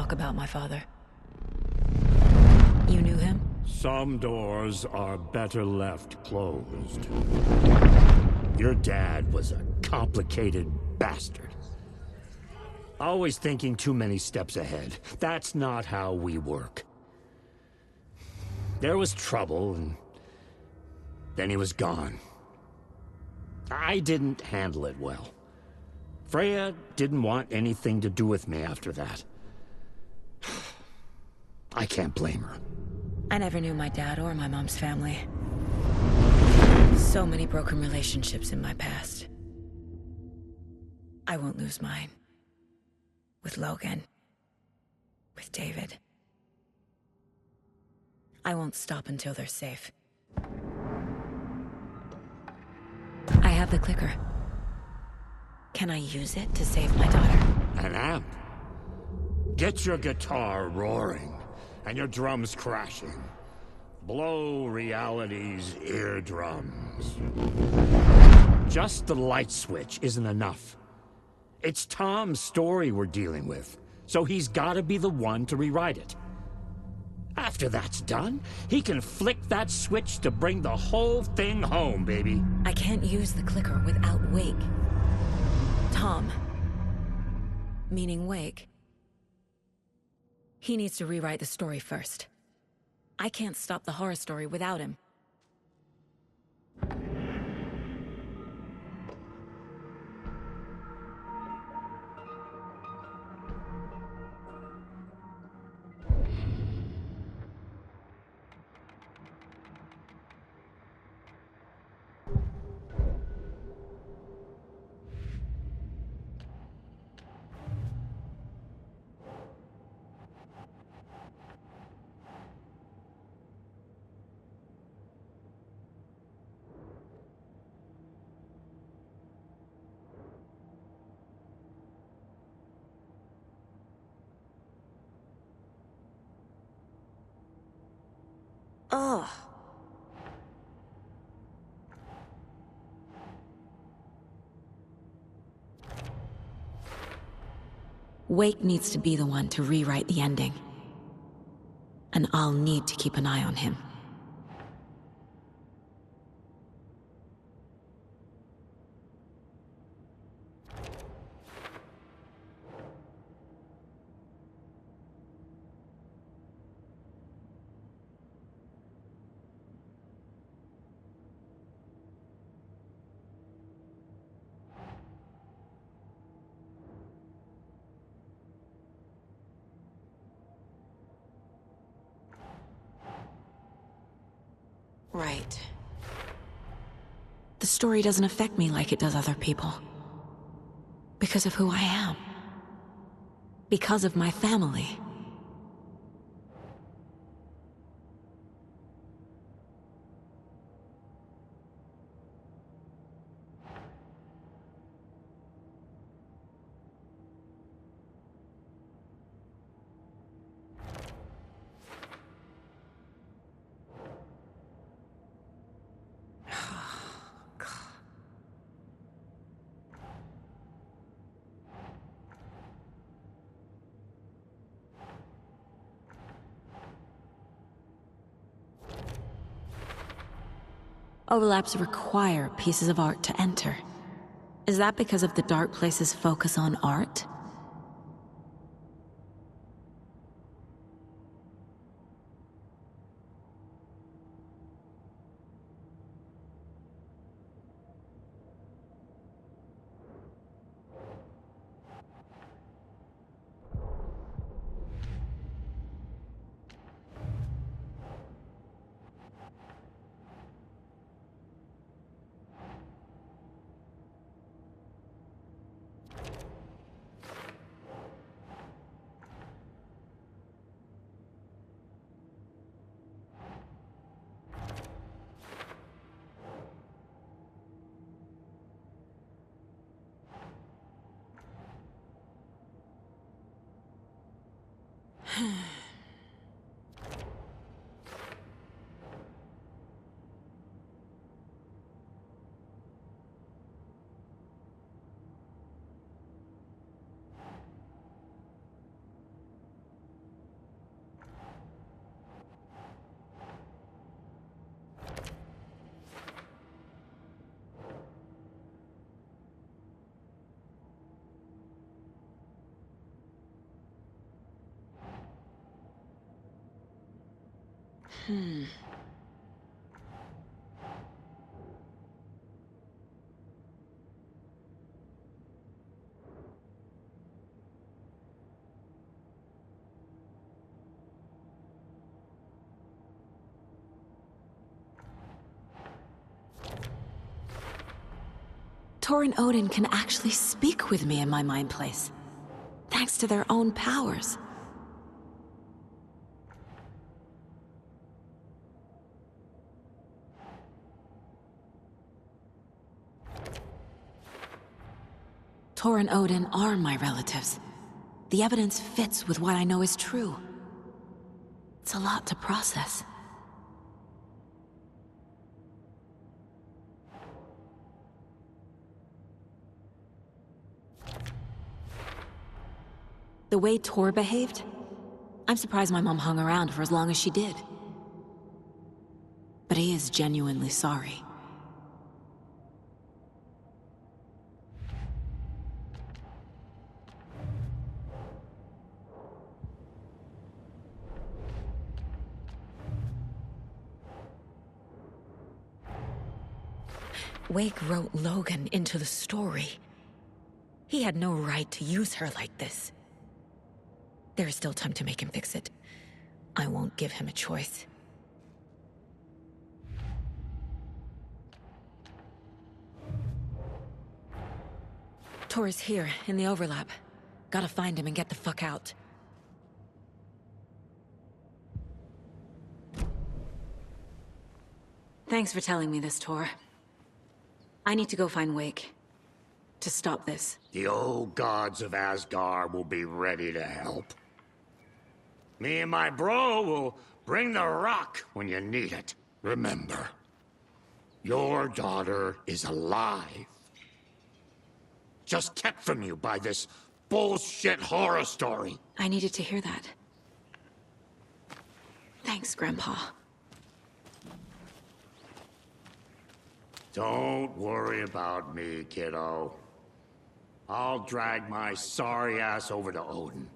talk about my father. You knew him? Some doors are better left closed. Your dad was a complicated bastard. Always thinking too many steps ahead. That's not how we work. There was trouble, and then he was gone. I didn't handle it well. Freya didn't want anything to do with me after that. I can't blame her. I never knew my dad or my mom's family. So many broken relationships in my past. I won't lose mine. With Logan. With David. I won't stop until they're safe. I have the clicker. Can I use it to save my daughter? An amp? Get your guitar roaring, and your drums crashing. Blow reality's eardrums. Just the light switch isn't enough. It's Tom's story we're dealing with, so he's gotta be the one to rewrite it. After that's done, he can flick that switch to bring the whole thing home, baby. I can't use the clicker without Wake. Tom. Meaning Wake. He needs to rewrite the story first. I can't stop the horror story without him. Ugh. Wake needs to be the one to rewrite the ending. And I'll need to keep an eye on him. Right. The story doesn't affect me like it does other people. Because of who I am. Because of my family. Overlaps require pieces of art to enter. Is that because of the Dark Place's focus on art? Tor and Odin can actually speak with me in my mind place, thanks to their own powers. Tor and Odin are my relatives. The evidence fits with what I know is true. It's a lot to process. The way Tor behaved, I'm surprised my mom hung around for as long as she did. But he is genuinely sorry. Wake wrote Logan into the story. He had no right to use her like this. There is still time to make him fix it. I won't give him a choice. Tor is here, in the overlap. Gotta find him and get the fuck out. Thanks for telling me this, Tor. I need to go find Wake. To stop this. The old gods of Asgard will be ready to help. Me and my bro will bring the rock when you need it. Remember, your daughter is alive. Just kept from you by this bullshit horror story. I needed to hear that. Thanks, Grandpa. Don't worry about me, kiddo. I'll drag my sorry ass over to Odin.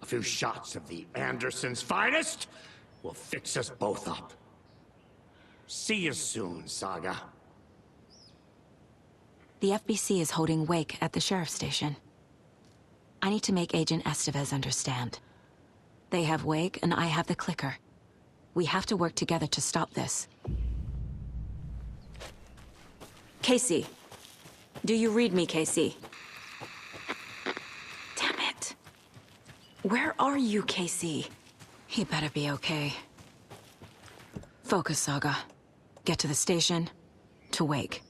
A few shots of the Andersons' finest will fix us both up. See you soon, Saga. The FBC is holding Wake at the sheriff's station. I need to make Agent Estevez understand. They have Wake and I have the clicker. We have to work together to stop this. Casey. Do you read me, Casey? Damn it. Where are you, Casey? He better be okay. Focus, Saga. Get to the station, to Wake.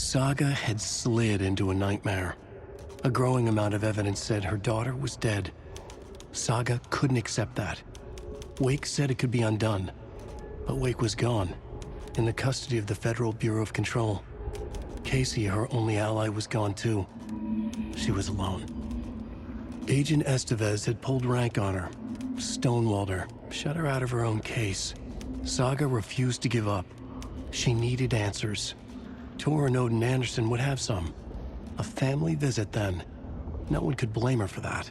Saga had slid into a nightmare. A growing amount of evidence said her daughter was dead. Saga couldn't accept that. Wake said it could be undone, but Wake was gone, in the custody of the Federal Bureau of Control. Casey, her only ally, was gone too. She was alone. Agent Estevez had pulled rank on her, stonewalled her, shut her out of her own case. Saga refused to give up. She needed answers. Tor and Odin Anderson would have some. A family visit then. No one could blame her for that.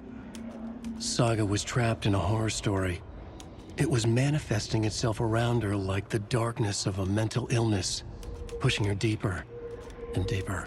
Saga was trapped in a horror story. It was manifesting itself around her like the darkness of a mental illness, pushing her deeper and deeper.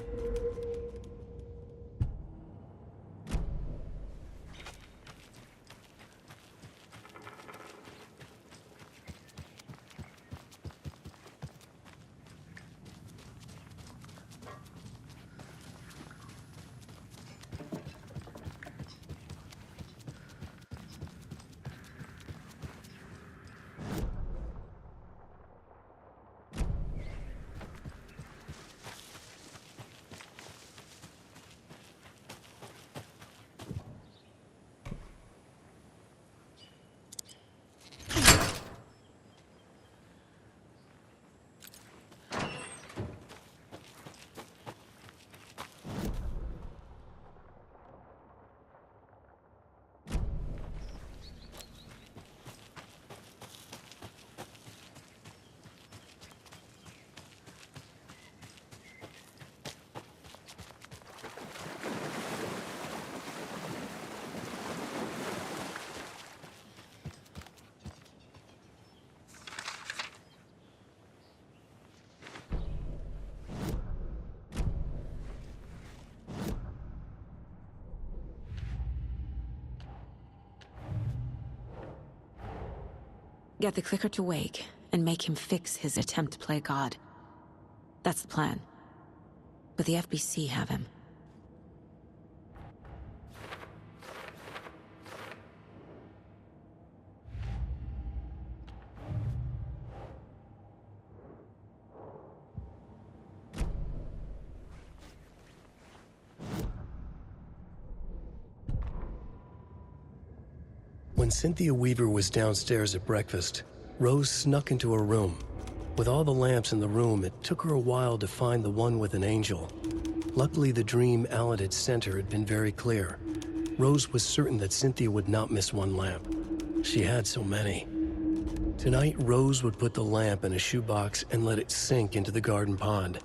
Get the clicker to Wake, and make him fix his attempt to play God. That's the plan. But the FBC have him. When Cynthia Weaver was downstairs at breakfast, Rose snuck into her room. With all the lamps in the room, it took her a while to find the one with an angel. Luckily, the dream Alan had sent her had been very clear. Rose was certain that Cynthia would not miss one lamp. She had so many. Tonight, Rose would put the lamp in a shoebox and let it sink into the garden pond.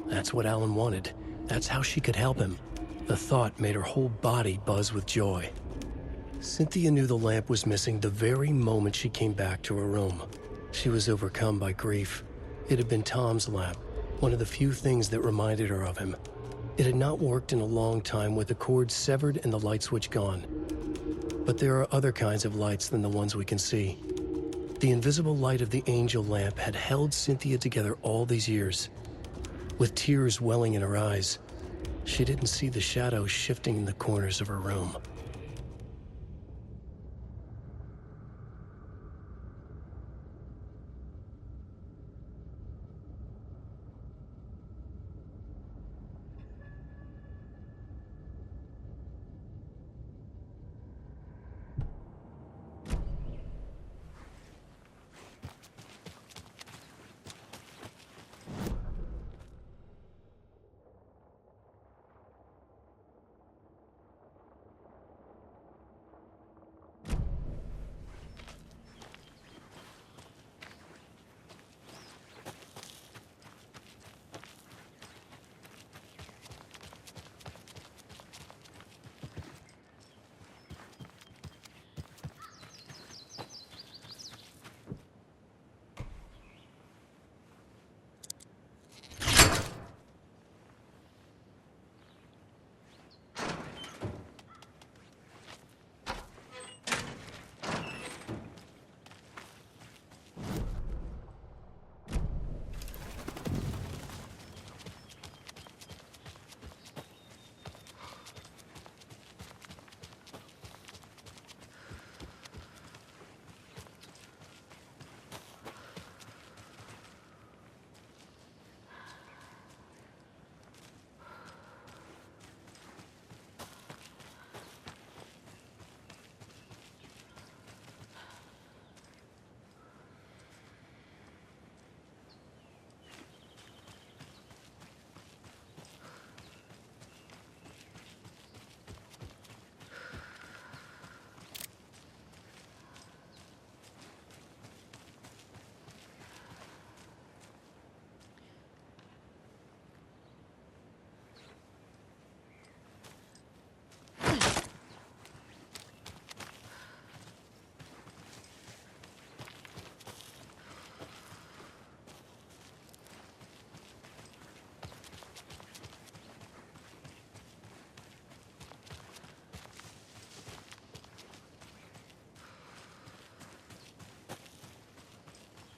That's what Alan wanted. That's how she could help him. The thought made her whole body buzz with joy. Cynthia knew the lamp was missing the very moment she came back to her room. She was overcome by grief. It had been Tom's lamp, one of the few things that reminded her of him. It had not worked in a long time with the cord severed and the light switch gone. But there are other kinds of lights than the ones we can see. The invisible light of the angel lamp had held Cynthia together all these years. With tears welling in her eyes, she didn't see the shadows shifting in the corners of her room.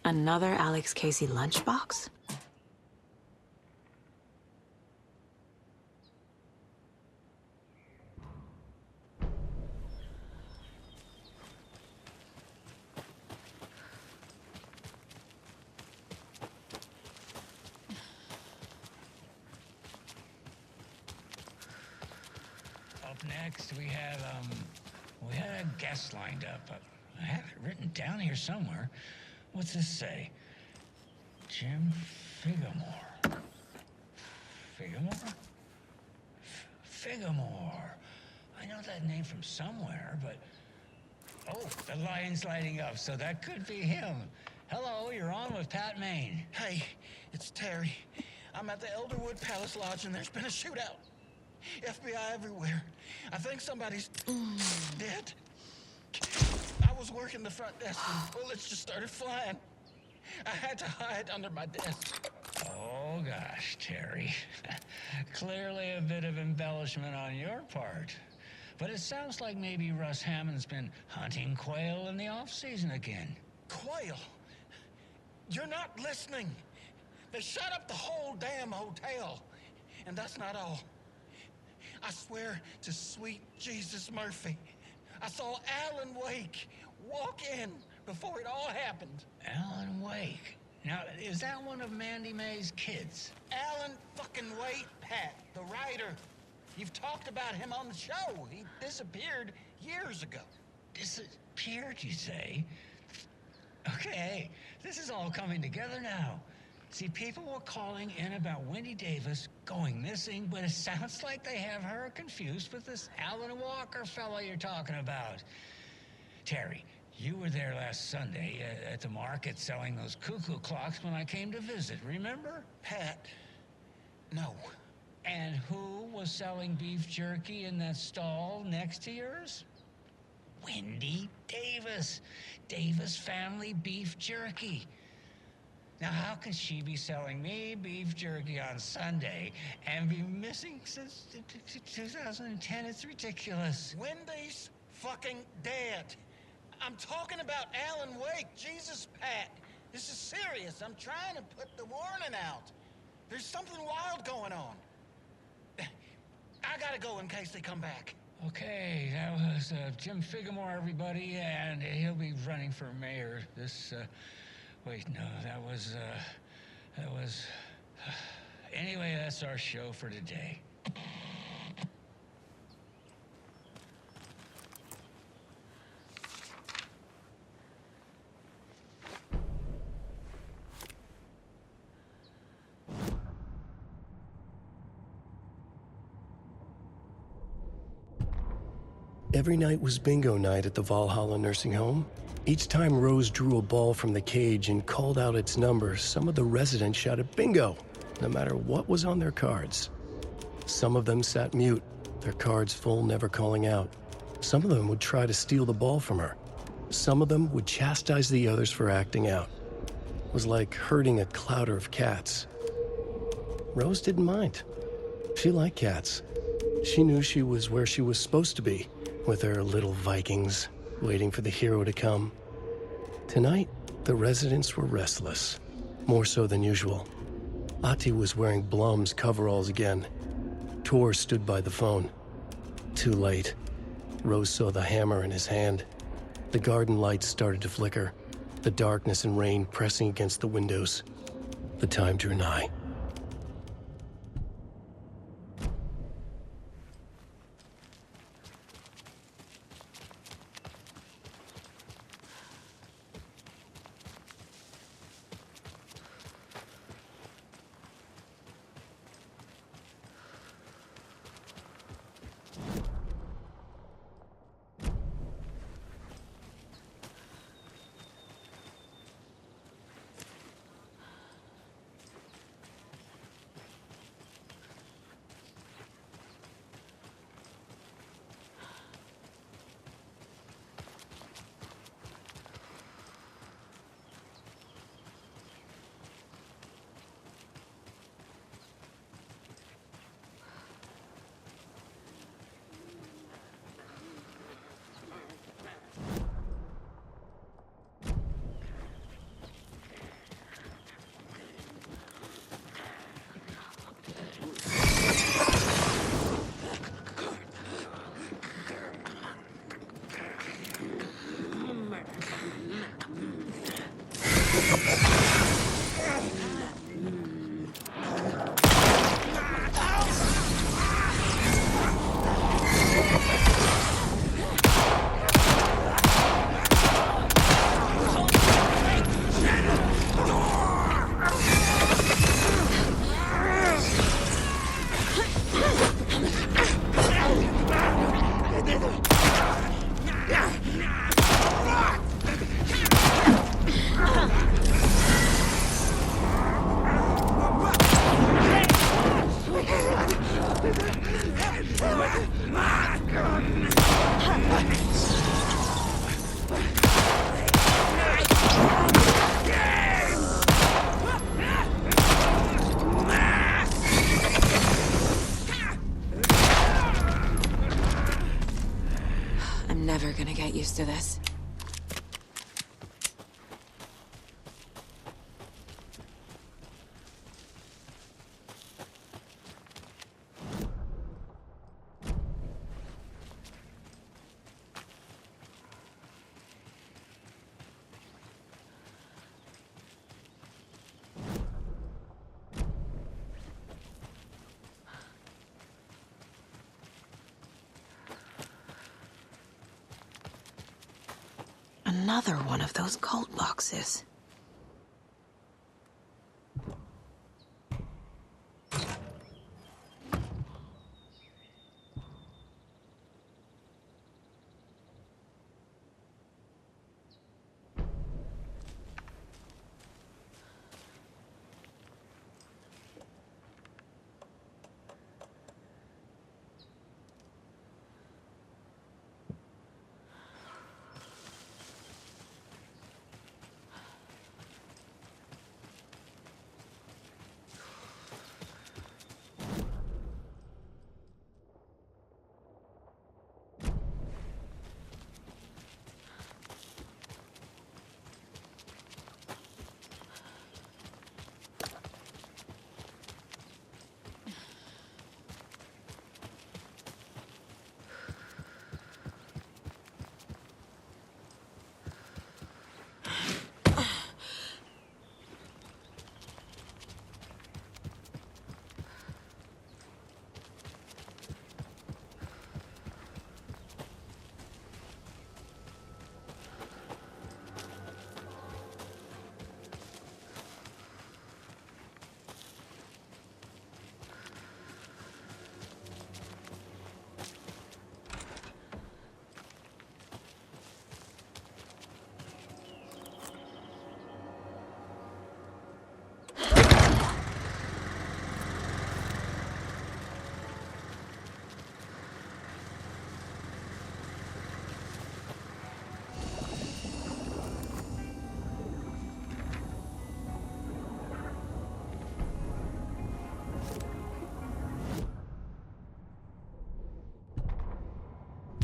Another Alex Casey lunchbox? Up next, we had a guest lined up. I have it written down here somewhere. What's this say? Jim Figamore. Figamore? Figamore. I know that name from somewhere, but... Oh, the line's lighting up, so that could be him. Hello, you're on with Pat Maine. Hey, it's Terry. I'm at the Elderwood Palace Lodge and there's been a shootout. FBI everywhere. I think somebody's dead. I was working the front desk and bullets just started flying. I had to hide under my desk. Oh, gosh, Terry. Clearly a bit of embellishment on your part. But it sounds like maybe Russ Hammond's been hunting quail in the off-season again. Quail? You're not listening. They shot up the whole damn hotel. And that's not all. I swear to sweet Jesus Murphy, I saw Alan Wake walk in before it all happened. Alan Wake. Now, is that one of Mandy May's kids? Alan fucking Wake, Pat, the writer. You've talked about him on the show. He disappeared years ago. Disappeared, you say? Okay, this is all coming together now. See, people were calling in about Wendy Davis going missing, but it sounds like they have her confused with this Alan Walker fellow you're talking about. Terry, you were there last Sunday at the market selling those cuckoo clocks when I came to visit, remember? Pat, no. And who was selling beef jerky in that stall next to yours? Wendy Davis. Davis Family Beef Jerky. Now, how can she be selling me beef jerky on Sunday and be missing since 2010? It's ridiculous. Wendy's fucking dead. I'm talking about Alan Wake. Jesus, Pat. This is serious. I'm trying to put the warning out. There's something wild going on. I gotta go in case they come back. Okay, that was Jim Figamore, everybody, and he'll be running for mayor this, wait, no, that was, anyway, that's our show for today. Every night was bingo night at the Valhalla nursing home. Each time Rose drew a ball from the cage and called out its number, some of the residents shouted bingo, no matter what was on their cards. Some of them sat mute, their cards full, never calling out. Some of them would try to steal the ball from her. Some of them would chastise the others for acting out. It was like herding a clouder of cats. Rose didn't mind. She liked cats. She knew she was where she was supposed to be, with her little Vikings, waiting for the hero to come. Tonight, the residents were restless, more so than usual. Ahti was wearing Blum's coveralls again. Tor stood by the phone. Too late. Rose saw the hammer in his hand. The garden lights started to flicker, the darkness and rain pressing against the windows. The time drew nigh. another one of those cult boxes.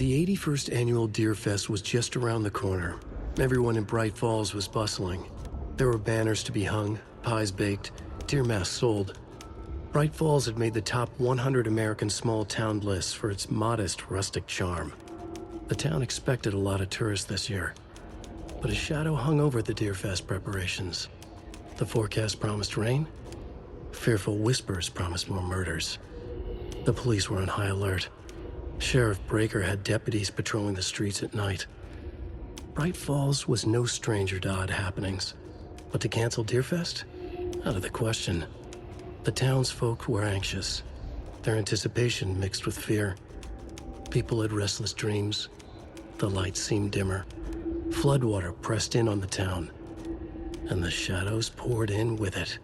The 81st annual Deer Fest was just around the corner. Everyone in Bright Falls was bustling. There were banners to be hung, pies baked, deer masks sold. Bright Falls had made the top 100 American small town lists for its modest, rustic charm. The town expected a lot of tourists this year, but a shadow hung over the Deer Fest preparations. The forecast promised rain. Fearful whispers promised more murders. The police were on high alert. Sheriff Breaker had deputies patrolling the streets at night. Bright Falls was no stranger to odd happenings, but to cancel Deerfest? Out of the question. The townsfolk were anxious, their anticipation mixed with fear. People had restless dreams. The lights seemed dimmer. Floodwater pressed in on the town, and the shadows poured in with it.